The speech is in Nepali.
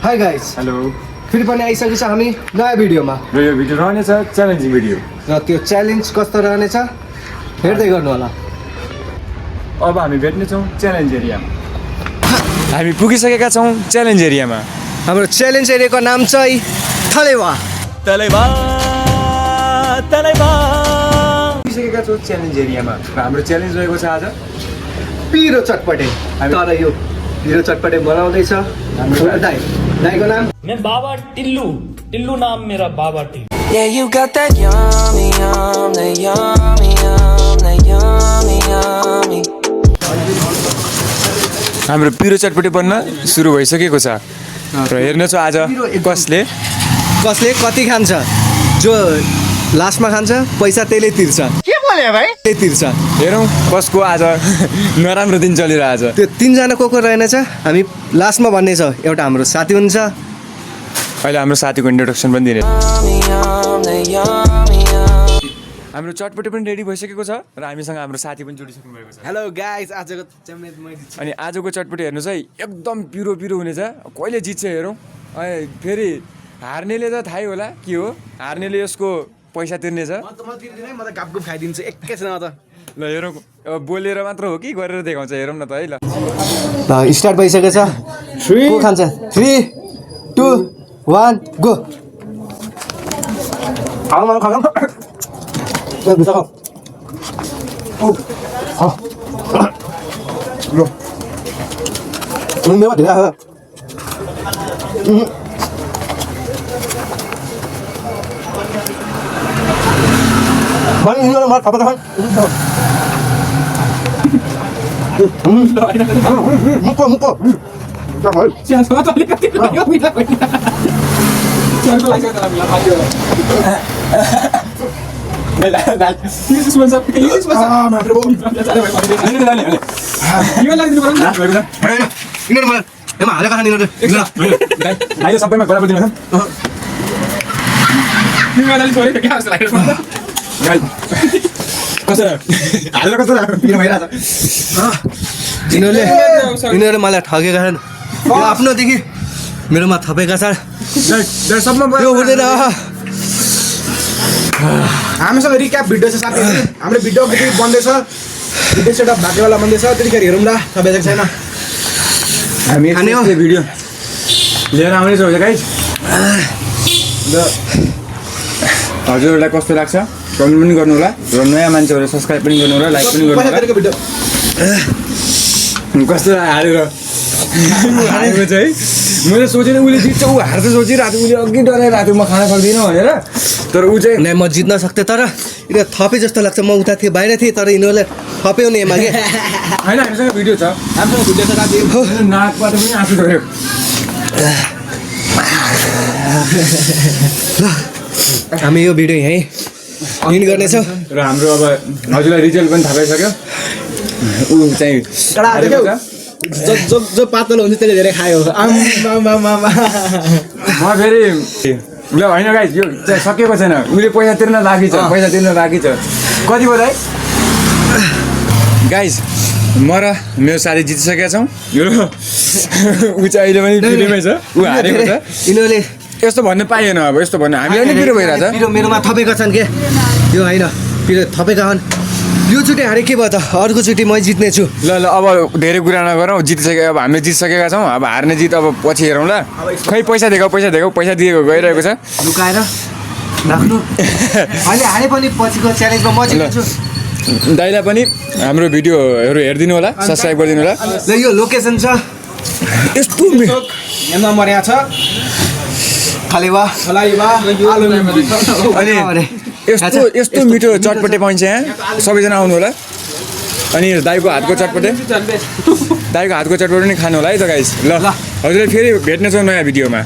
High guys, hello. फेरि पनि आइसकेको छ हामी नयाँ भिडियोमा र यो भिडियो रहनेछ च्यालेन्जिङ भिडियो। र त्यो च्यालेन्ज कस्तो रहनेछ हेर्दै गर्नु होला। अब हामी भेट्नेछौँ च्यालेन्ज एरियामा। हामी पुगिसकेका छौँ च्यालेन्ज एरियामा। हाम्रो च्यालेन्ज एरियाको नाम चाहिँ थलेवा। पुगिसकेका छौँ च्यालेन्ज एरियामा र हाम्रो च्यालेन्ज रहेको छ आज पिरो चटपटे। तर यो पिरो चटपटे बनाउँदैछ हाम्रो दाइको नाम मैं बाबा टिल्लू नाम मेरा बाबा Tillu. Yeah, you got that yummy, that yummy, that yummy, yummy. हाम्रो पिरो चटपटे बन्न सुरु भइसकेको छ र हेर्नेछौँ आज कसले कति खान्छ। जो लास्टमा खान्छ पैसा त्यसले तिर्छ। के बोले भाइ? त्यही तिर्छ। हेरौँ कसको आज नराम्रो दिन चलिरहेछ। त्यो तिनजना को रहेनछ हामी लास्टमा भन्ने छ। एउटा हाम्रो साथी हुन्छ, अहिले हाम्रो साथीको इन्ट्रोडक्सन पनि दिने। हाम्रो चटपटे पनि रेडी भइसकेको छ र हामीसँग हाम्रो साथी पनि जोडिसक्नु भएको छ। हेलो गाइस, आजको च्यालेन्ज मैले अनि आजको चटपटे हेर्नुहोस् है, एकदम पिरो पिरो हुनेछ। कहिले जित्छ हेरौँ। फेरि हार्नेले त थाहै होला के हो। हार्नेले यसको पैसा तिर्नेछ। म तिर्दिनै, म त गफगफ खाइदिन्छु एकैछिनमा त। ल हेरौँ, अब बोलेर मात्र हो कि गरेर देखाउँछ हेरौँ न त है। ल स्टार्ट भइसकेको छ। को खान्छ? 3 2 1 गो। यिनीहरूले मलाई ठगेका छन्। आफ्नोदेखि मेरोमा थपेका छन्। यो हुँदैन। हामीसँग रिक्याप भिडियो छ साथीहरु। हाम्रो भिडियो भिडियो बन्दैछ। भिडियो सेटअप भाग्यवाला बन्दैछ। त्यतिखेर हेरौँ ल। सबैजना छैन हामी भिडियो लिएर आउने छौँ गाइस। हजुरहरूलाई कस्तो लाग्छ कमेन्ट पनि गर्नु होला र नयाँ मान्छेहरू सब्सक्राइब पनि गर्नु होला, लाइक पनि गर्नु होला। भिडियो कस्तो हारेर हारेको छ है। मैले सोचेन उसले जित्छ, ऊ हार्छ सोचिरहेको थियो। उसले अघि डराइरहेको थियो म खान सक्दिनँ भनेर। तर ऊ चाहिँ नै म जित्न सक्थेँ। तर यिनीहरू थपे जस्तो लाग्छ। म उता थिएँ, बाहिर थिएँ, तर यिनीहरूले थप्यो नि एमा के। होइन, हामीसँग भिडियो छ। हामीसँग भिडियो छ साथी। नाकबाट पनि आँसु झऱ्यो। हामी यो भिडियो यहीँ इन्ड गर्नेछौँ र हाम्रो अब हजुरलाई रिजल्ट पनि थाहा पाइसक्यो। ऊ चाहिँ जो पातलो हुन्छ त्यसले धेरै खायो। म फेरि ल होइन गाइस, यो चाहिँ सकेको छैन। उसले पैसा तिर्न बाँकी छ, पैसा तिर्न बाँकी छ। कति भयो गाइस? म र मेरो साथी जितिसकेका छौँ। यो ऊ चाहिँ अहिले पनि पिरोमै छ, ऊ हारेको छ। यिनीहरूले यस्तो भन्नु पाइएन। अब यस्तो भन्नु हामीलाई पनि पिरो भइरहेछ। पिरो मेरोमा थपेका छन् के। यो होइन, पिरो थपेका छन्। यो चोटि हारे के भयो त? अर्को चोटि म जित्नेछु। ल अब धेरै कुरा नगरौँ। जितिसक्यो, अब हामीले जितिसकेका छौँ। अब हार्ने जित अब पछि हेरौँ ल। खै पैसा दिएको पैसा दिएको गइरहेको छ। लुकाएर राख्नु। अहिले हारे पनि पछिको च्यालेन्जमा म जित्छु। दाइलाई पनि हाम्रो भिडियोहरू हेरिदिनु होला, सब्सक्राइब गरिदिनु होला। ल यो लोकेसन छ यस्तो यहाँ नम्बर यहाँ छ। थलेवा। अनि यस्तो मिठो चटपटे पाइन्छ यहाँ। सबैजना आउनु होला। अनि दाइको हातको चटपटे पनि खानु होला है त गाइस। ल हजुरले फेरि भेट्नेछौँ नयाँ भिडियोमा।